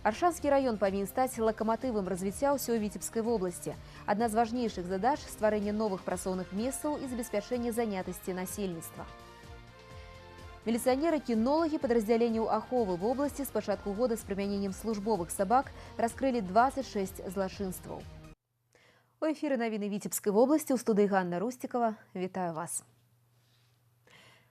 Аршанскі раён павінен стаць лакаматывам развіцця ўсёй Віцебскай вобласці. Адна з важнейшых задач – стварэнне новых працоўных месцаў і забеспячэнне занятасці насельніцтва. Милиционеры-кинологи подразделенияў аховы в области с пачатку года с применением службовых собак раскрыли 26 злачынстваў. У эфире навіны Віцебскай вобласці ў студыі Ганна Рустикова. Вітаю вас.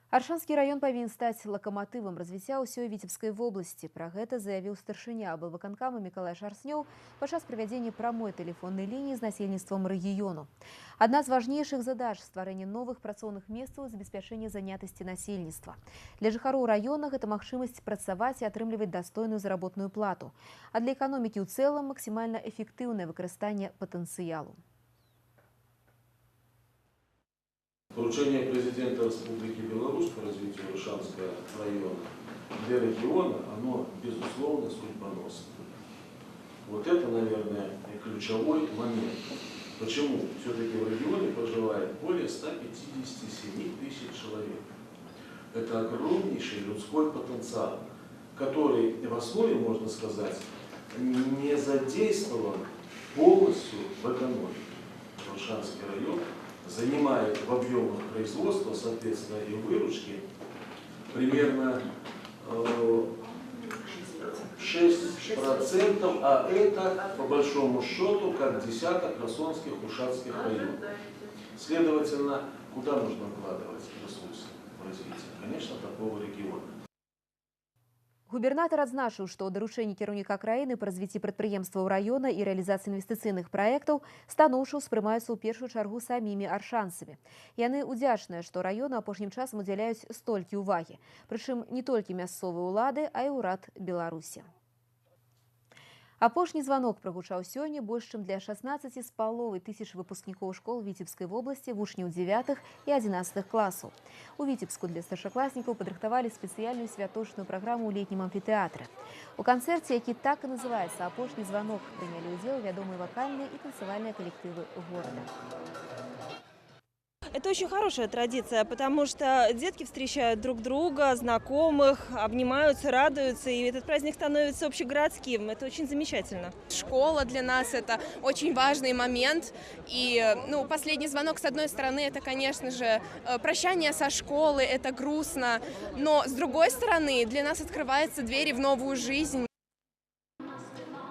Аршанскі раён павінен стаць лакаматывам развіцця ўсёй Віцебскай вобласці. Пра гэта заявіў старшыня аблвыканкама Мікалай Шарснёў падчас правядзення прамой тэлефоннай лініі з насельніцтвам рэгіёну. Адна з важнейшых задач – стварэнне новых працоўных месцаў і забеспячэнне занятасці насельніцтва. Для жыхароў раёна гэта магчымасць працаваць і атрымліваць дастойную заработную плату. А для эканомікі ў цэлым максімальна эфектыўнае выкарыстанне патэнцыялу. Поручение президента Республики Беларусь по развитию Аршанского района для региона, оно, безусловно, судьбоносное. Вот это, наверное, ключевой момент. Почему? Все-таки в регионе проживает более 157 тысяч человек. Это огромнейший людской потенциал, который в основе, можно сказать, не задействован полностью в экономике. Аршанский район занимает в объемах производства, соответственно, и выручки примерно 6%, а это, по большому счету, как десяток херсонских, ушатских районов. Следовательно, куда нужно вкладывать ресурсы в развитие? Конечно, такого региона. Губернатор адзначыў, што даручэнні кіраўніка краіны па развіцці прадпрыемстваў раёна і рэалізацыі інвестыцыйных праектаў станоўча ўспрымаюцца ў першую чаргу самімі аршанцамі. Яны ўдзячныя, што раёну апошнім часам удзяляюць столькі ўвагі. Прычым не толькі мясцовыя ўлады, а і ўрад Беларусі. Апошні званок прагучаў сёння больш чым для 16,5 тысяч выпускнікоў школ Віцебскай вобласці, вучняў 9 і 11 класаў. У Віцебску для старшакласнікаў падрыхтавалі спецыяльную святочную праграму ў летнім амфітэатры. У канцэрце, які так і называецца «Апошні званок», прынялі ўдзел вядомыя вакальныя і танцавальныя калектывы горада. Это очень хорошая традиция, потому что детки встречают друг друга, знакомых, обнимаются, радуются, и этот праздник становится общегородским. Это очень замечательно. Школа для нас – это очень важный момент. И последний звонок, с одной стороны, это, конечно же, прощание со школы, это грустно. Но, с другой стороны, для нас открываются двери в новую жизнь.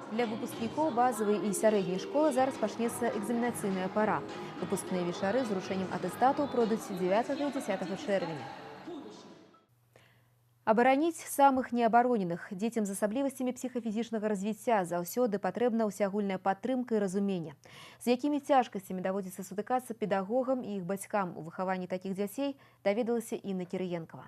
Для выпускнікоў базавай і сярэдняй школы зараз пачнецца экзаменацыйная пара. Выпускныя вечары з уручэннем атэстатаў пройдуць 9 і 10 чэрвеня. Абараніць самых неабароненых дзецям з асаблівасцямі псіхафізічнага развіцця заўсёды патрэбна ўсеагульная падтрымка і разуменне. З якімі цяжкасцямі даводзіцца сутыкацца педагогам і іх бацькам у выхаванні такіх дзяцей, даведалася Інна Кірыенкава.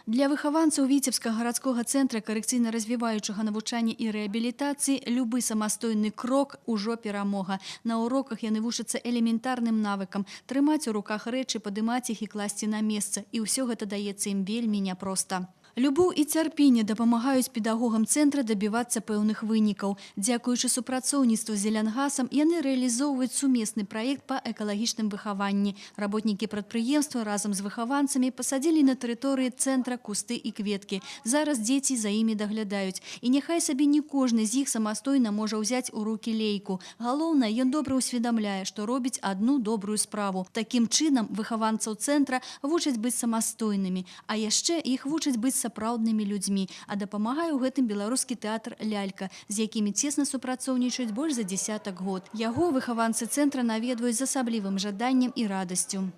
Для выхаванцаў Віцебскага гарадскога цэнтра карэкцыйна-развіваючага навучання і рэабілітацыі любы самастойны крок ужо перамога. На уроках яны вучацца элементарным навыкам трымаць у руках рэчы, падымаць іх і класці на месца. І ўсё гэта даецца ім вельмі няпроста. Любоў і цярпенне дапамагаюць педагогам цэнтра дабівацца пэўных вынікаў. Дзякуючы супрацоўніцтву з Зелянгасам, яны рэалізоўваюць сумесны праект па экалагічным выхаванні. Работнікі прадпрыемства разам з выхаванцамі пасадзілі на тэрыторыі цэнтра кусты і кветкі. Зараз дзеці за імі даглядаюць. І няхай сабе не кожны з іх самастойна можа ўзяць у рукі лейку. Галоўнае, ён добра ўсведамляе, што робіць адну добрую справу. Такім чынам выхаванцаў цэнтра вучаць быць самастойнымі, а яшчэ іх вучаць быць сапраўднымі людзьмі, а дапамагае ў гэтым беларускі тэатр «Лялька», з якімі цесна супрацоўнічаюць больш за дзесятак год. Яго выхаванцы цэнтра наведваюць з асаблівым жаданнем і радасцю.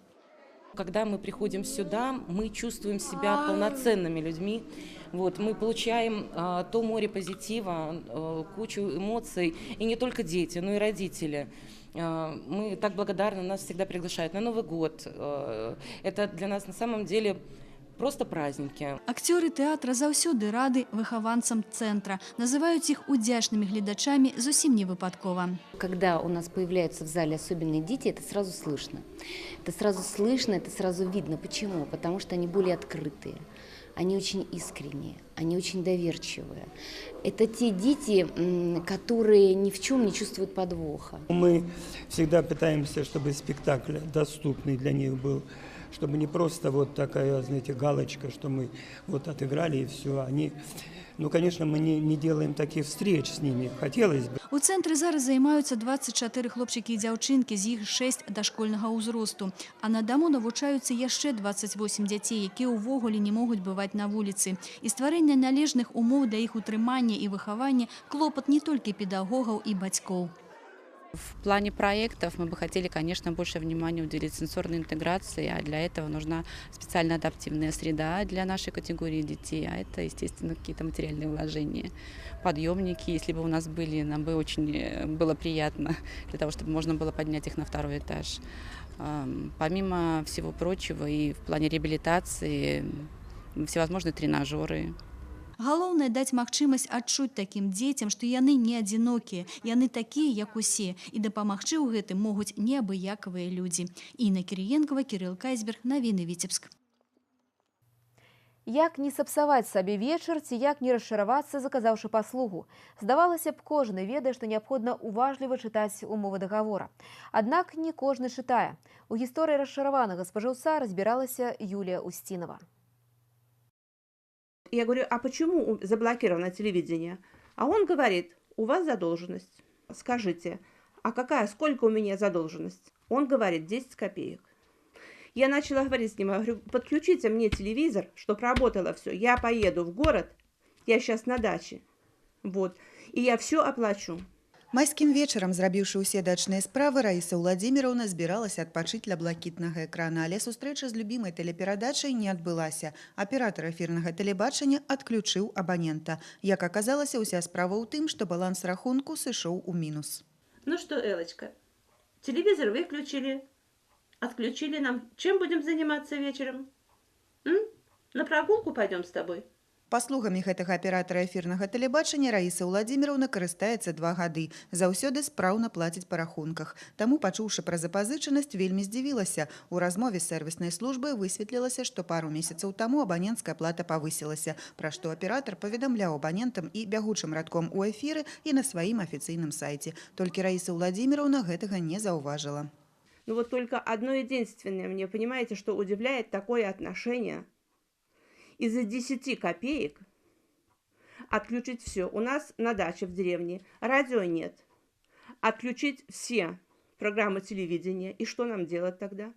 Когда мы приходим сюда, мы чувствуем себя полноценными людьми. Мы получаем то море позитива, кучу эмоций, и не только дети, но и родители. Мы так благодарны, нас всегда приглашают на Новый год. Это для нас на самом деле просто праздники. Акцёры тэатра заўсёды рады выхаванцам цэнтра. Называюць іх удзячнымі гледачамі зусім не выпадкова. Когда у нас появляются в зале особенные дети, это сразу слышно. Это сразу слышно, это сразу видно. Почему? Потому что они более открытые, они очень искренние, они очень доверчивые. Это те дети, которые ни в чем не чувствуют подвоха. Мы всегда пытаемся, чтобы спектакль доступный для них был, чтобы не просто вот такая, знаете, галочка, что мы вот отыграли и все. Они, ну, конечно, мы не делаем таких встреч с ними, хотелось бы. У центрі зараз займаються 24 хлопчики і дзяўчынкі, з іх 6 дашкольнага ўзросту. А на даму навучаюцца яшчэ 28 дзяцей, якія ўвогуле не могуць бываць на вуліцы. І стварэнне належных умоў для іх утрымання і выхавання клопат не толькі педагогаў і бацькоў. В плане проектов мы бы хотели, конечно, больше внимания уделить сенсорной интеграции, а для этого нужна специально адаптивная среда для нашей категории детей, а это, естественно, какие-то материальные вложения. Подъемники, если бы у нас были, нам бы очень было приятно, для того, чтобы можно было поднять их на второй этаж. Помимо всего прочего, и в плане реабилитации всевозможные тренажеры. Галоўнае даць магчымасць адчуць такім дзецям, што яны не адзінокія, яны такія, як усе, і дапамагчы ў гэтым могуць неабыякавыя людзі. Інна Кірыенкова, Кірыл Кайзберг, навіны Віцебск. Як не сапсаваць сабе вечар ці як не расчаравацца, заказаўшы паслугу. Здавалася б, кожны ведае, што неабходна уважліва чытаць умовы дагавора. Аднак не кожны чытае. У гісторыі расчараванага спажыўца разбіралася Юлія Устинова. Я говорю, а почему заблокировано телевидение? А он говорит, у вас задолженность. Скажите, а сколько у меня задолженность? Он говорит, 10 копеек. Я начала говорить с ним, я говорю, подключите мне телевизор, чтобы работало все. Я поеду в город, я сейчас на даче, вот, и я все оплачу. Майскім вечарам, зрабіўшы ўсе дачныя справы, Раіса Ўладзіміраўна збіралася адпачыць ля блакітнага экрана, але сустрэча з любімай тэлеперадачай не адбылася. Аператар эфірнага тэлебачання адключыў абанента. Як аказалася, уся справа ў тым, што баланс рахунку сышоў у мінус. Ну что, Элочка, телевизор выключили, отключили нам. Чем будем заниматься вечером? На прогулку пойдем с тобой? Паслугамі гэтага аператара эфірнага тэлебачання Раіса Ўладзіміраўна карыстаецца 2 гады. Заўсёды спраўна плаціць па рахунках. Таму, пачуўшы пра запазычанасць, вельмі здзівілася. У размове з сэрвіснай службай высветлілася, што пару месяцаў таму абаненцкая плата павысілася, пра што аператар паведамляў абанентам і бягучым радком у эфіры і на сваім афіцыйным сайце. Толькі Раіса Ўладзіміраўна гэтага не заўважыла. Ну вот только одно единственное мне, понимаете, что удивляет такое отношение. Из-за 10 копеек отключить все. У нас на даче в деревне радио нет. Отключить все программы телевидения. И что нам делать тогда?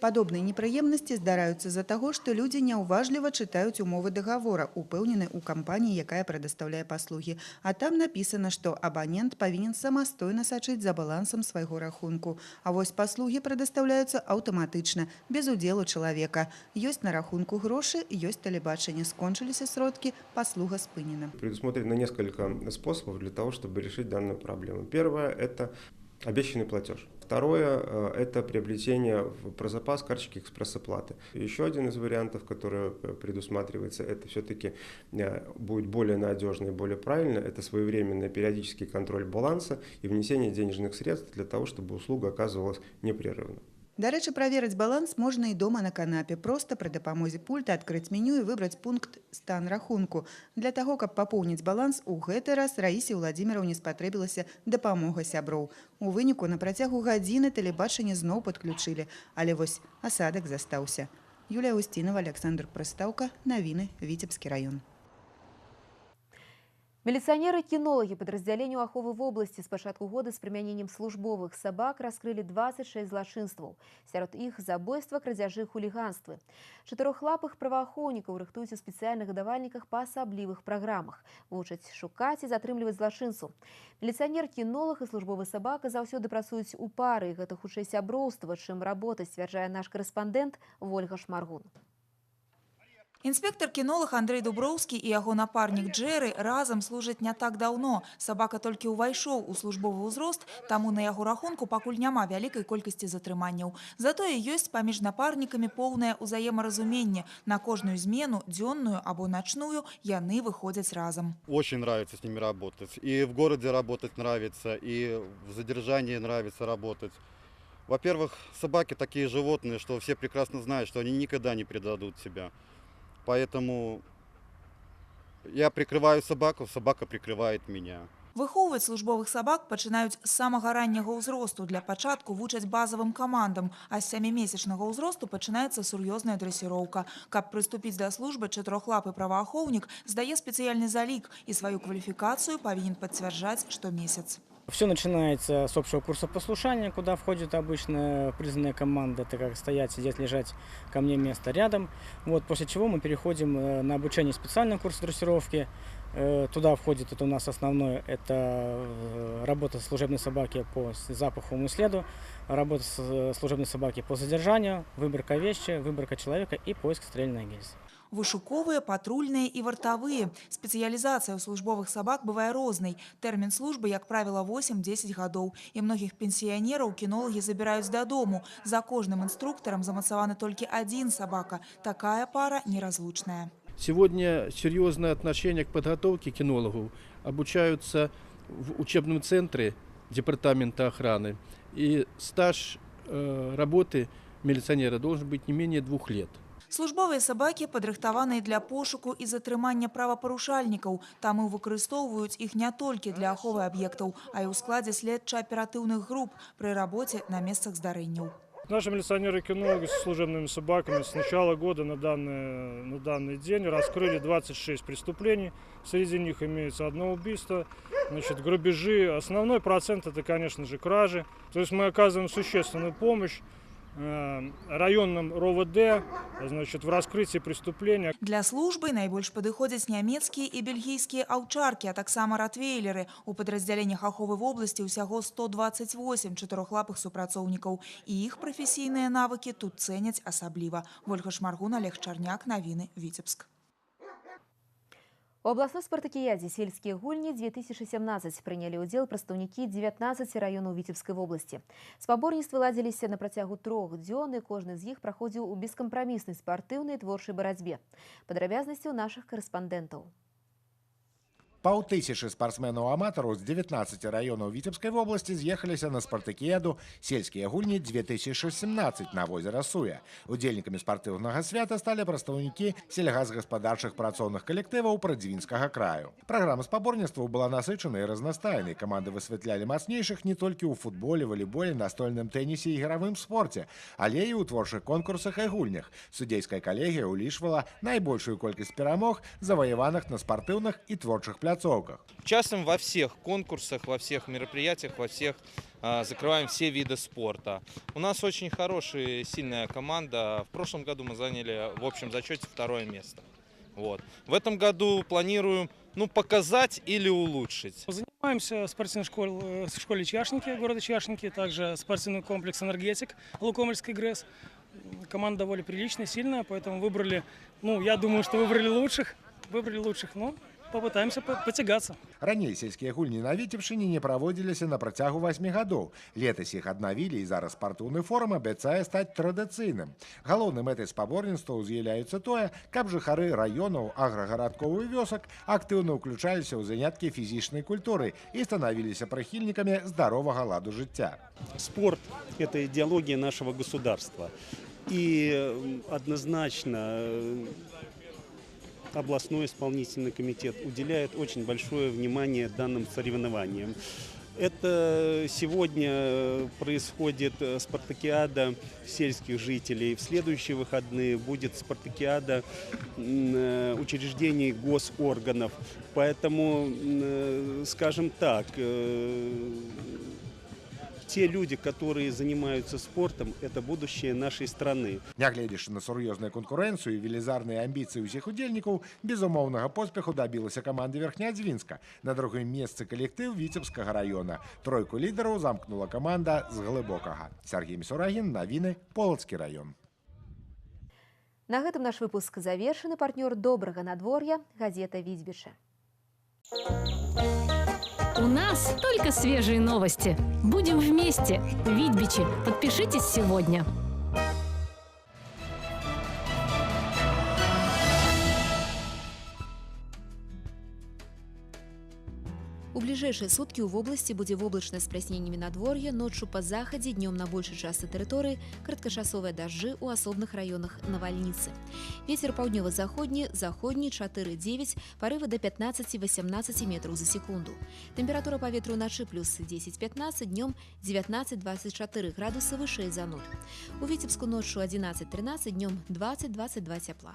Падобныя непрыемнасці здараюцца з-за таго, што людзі няўважліва чытаюць умовы дагавора, упэўнены ў кампаніі, якая прадастаўляе паслугі. А там напісана, што абанент павінен самастойна сачыць за балансам свайго рахунку. А вось паслугі прадастаўляюцца аўтаматычна, без удзелу чалавека. Ёсць на рахунку грошы, ёсць тэлебачанне. Скончыліся сродкі, паслуга спынена. Предусмотрено несколько способов для того, чтобы решить данную проблему. Первое – это обещанный платеж. Второе – это приобретение про запас карточки экспресс-оплаты. Еще один из вариантов, который предусматривается, это все-таки будет более надежно и более правильно. Это своевременный периодический контроль баланса и внесение денежных средств для того, чтобы услуга оказывалась непрерывно. Дарэчы, праверыць баланс можна і дома на канапе. Проста пры дапамозе пульта адкрыць меню і выбраць пункт «Стан рахунку». Для таго, каб папоўніць баланс, у гэты раз Раісе Ўладзіміраўне спатрэбілася дапамога сяброў. У выніку на працягу гадзіны тэлебачанне зноў падключылі. Але вось асадак застаўся. Юлія Устинова, Александр Прыстаўка, навіны, Віцебскі раён. Милиционеры-кинологи подразделению аховы в области с пачатку года с применением службовых собак раскрыли 26 злачынстваў. Сярод іх забойства, крадзяжы, хулиганствы. Чатырохлапых праваахоўнікаў рыхтуюць у спецыяльных гадавальніках па асаблівых праграмах. Вучаць шукаць і затрымліваць злачынцу. Милиционер-кинолог і службовы сабака заўсёды працуюць у пары. Гэта хутчэй сяброўства, чым работа, сцвярджае наш корэспандэнт Вольга Шмаргун. Інспектор-кінолог Андрей Дуброўскі і яго напарнік Джеры разам служаць не так даўно. Сабака толькі ўвайшоў у службовы ўзрост, таму на яго рахунку пакуль няма вялікай колькасці затрыманняў. Затое ёсць паміж напарнікамі поўнае ўзаемаразуменне. На кожную змену, дзённую або начную, яны выходзяць разам. Очень нравится с ними работать. И в городе работать нравится, и в задержании нравится работать. Во-первых, собаки такие животные, что все прекрасно знают, что они никогда не предадут себя. Поэтому я прикрываю собаку, собака прикрывает меня. Выхоўваць службовых сабак пачынаюць з самага ранняга ўзросту. Для пачатку вучаць базавым камандам, а з 7-месячнага ўзросту пачынаецца сур'ёзная дрэсіроўка. Каб прыступіць да службы, чатырохлапы праваахоўнік здае спецыяльны залік і сваю кваліфікацыю павінен пацвярджаць штомесяц. Все начинается с общего курса послушания, куда входит обычная признанная команда. Это как стоять, сидеть, лежать, ко мне место рядом. Вот, после чего мы переходим на обучение специального курса дрессировки. Туда входит, это у нас основное, это работа служебной собаки по запаховому следу, работа служебной собаки по задержанию, выборка вещи, выборка человека и поиск стрельной гильзы. Вышуковыя, патрульныя і вартавыя. Спецыялізацыя ў службовых сабак бывае рознай. Тэрмін службы, як правіла, 8-10 гадоў. І многіх пенсіянераў кінолагі забіраюць дадому. За кожным інструктарам замацаваны толькі один собака. Такая пара неразлучная. Сегодня серьезное отношение к подготовке кинологов. Обучаются в учебном центре департамента охраны. И стаж работы милиционера должен быть не менее 2 лет. Службовыя сабакі падрыхтаваныя для пошуку і затрымання правапарушальнікаў. Таму выкарыстоўваюць іх не толькі для аховы аб'ектаў, а і ў складзе следча-аператыўных груп пры рабоце на месцах здарэнняў. Наши милиционеры-кинологи со служебными собаками с начала года на данный день раскрыли 26 преступлений. Среди них имеется 1 убийство, грабежи. Основной процент это, конечно же, кражи. То есть мы оказываем существенную помощь районным РОВД в раскрытии преступления. Для службы найбольш падыходзяць нямецкія і бельгійскія аўчаркі, а таксама ротвейлеры. У падраздзяленнях аховы вобласці ўсяго 128 чатырохлапых супрацоўнікаў. І іх прафесійныя навыкі тут цэняць асабліва. Вольга Шмаргун, Олег Чарняк, навіны, Віцебск. У областной спартакіяде «Сельские гульни-2017» приняли удел представники 19 районов Витебской области. Спаборніцтвы ладзіліся на працягу 3 дзён, і кожны з іх праходзіў у бескампраміснай спартыўнай творчай барацьбе. Падрабязнасці ў нашых карэспандэнтаў. Паўтысячы спортсменаў-аматараў з 19 раёнаў Віцебскай вобласці з'ехаліся на спартакіяду «Сельскія гульні-2017» на возера Суя. Удзельнікамі спартыўнага свята сталі прадстаўнікі сельгасгаспадарчых працоўных калектываў Прадзівінскага краю. Праграма спаборніцтваў была насычанай і разнастайнай. Каманды высвятлялі мацнейшых не толькі ў футболе, валейболе, настольным тэнісе і ігравым спорце, але і ў творчых конкурсах і гульнях. Судзейская калегія ўлічвала найбольшую колькасць перамог, заваяваных на спартыўных і творчых пляцоўках. Участвуем во всех конкурсах, во всех мероприятиях, во всех закрываем все виды спорта. У нас очень хорошая, сильная команда. В прошлом году мы заняли в общем зачете 2 место. Вот. В этом году планируем показать или улучшить. Занимаемся в спортивной школе Чашники, города Чашники, также спортивный комплекс «Энергетик», Лукомельский ГРЭС. Команда довольно приличная, сильная, поэтому выбрали, я думаю, что выбрали лучших, но попытаемся потягаться. Раней сельскія гульні на Віцебшчыне не праводзіліся на працягу 8 гадоў. Летась іх аднавілі, і зараз спартыўны форум абяцае стаць традыцыйным. Галоўнай мэтай спаборніцтваў з'яўляецца тое, каб жыхары раёнаў, аграгарадкоў і вёсак актыўна ўключаліся ў заняткі фізічнай культуры і станавіліся прыхільнікамі здаровага ладу жыцця. Спорт – это идеология нашего государства. И однозначно областной исполнительный комитет уделяет очень большое внимание данным соревнованиям. Это сегодня происходит спартакиада сельских жителей. В следующие выходные будет спартакиада учреждений госорганов. Поэтому, скажем так, те люди, которые занимаются спортом, это будущее нашей страны. Нягледзячы на сур'ёзную канкурэнцыю і велізарныя амбіцыі ўсіх удзельнікаў, безумоўнага поспеху дабілася каманда Верхнеадзвінска. На 2-м месцы калектыў Віцебскага района. 3 лідараў замкнула каманда з Глыбокага. Сергей Мисурагин, навіны, Полацкі район. На гэтым наш выпуск завершаны. Партнёр добрага надвор'я – газета «Витьбище». У нас только свежие новости. Будем вместе. Витьбичи. Подпишитесь сегодня. У ближайшие сутки у области будет воблачное с прояснениями надворья, ночью по заходе, днем на большей части территории, краткочасовые дожди у особных районах навальницы. Ветер паўднёва-заходні, заходні 4,9, порывы до 15-18 метров за секунду. Температура поветру ночи плюс 10-15, днем 19-24 градуса выше за 0. У Витебску ночью 11-13, днем 20-22 тепла.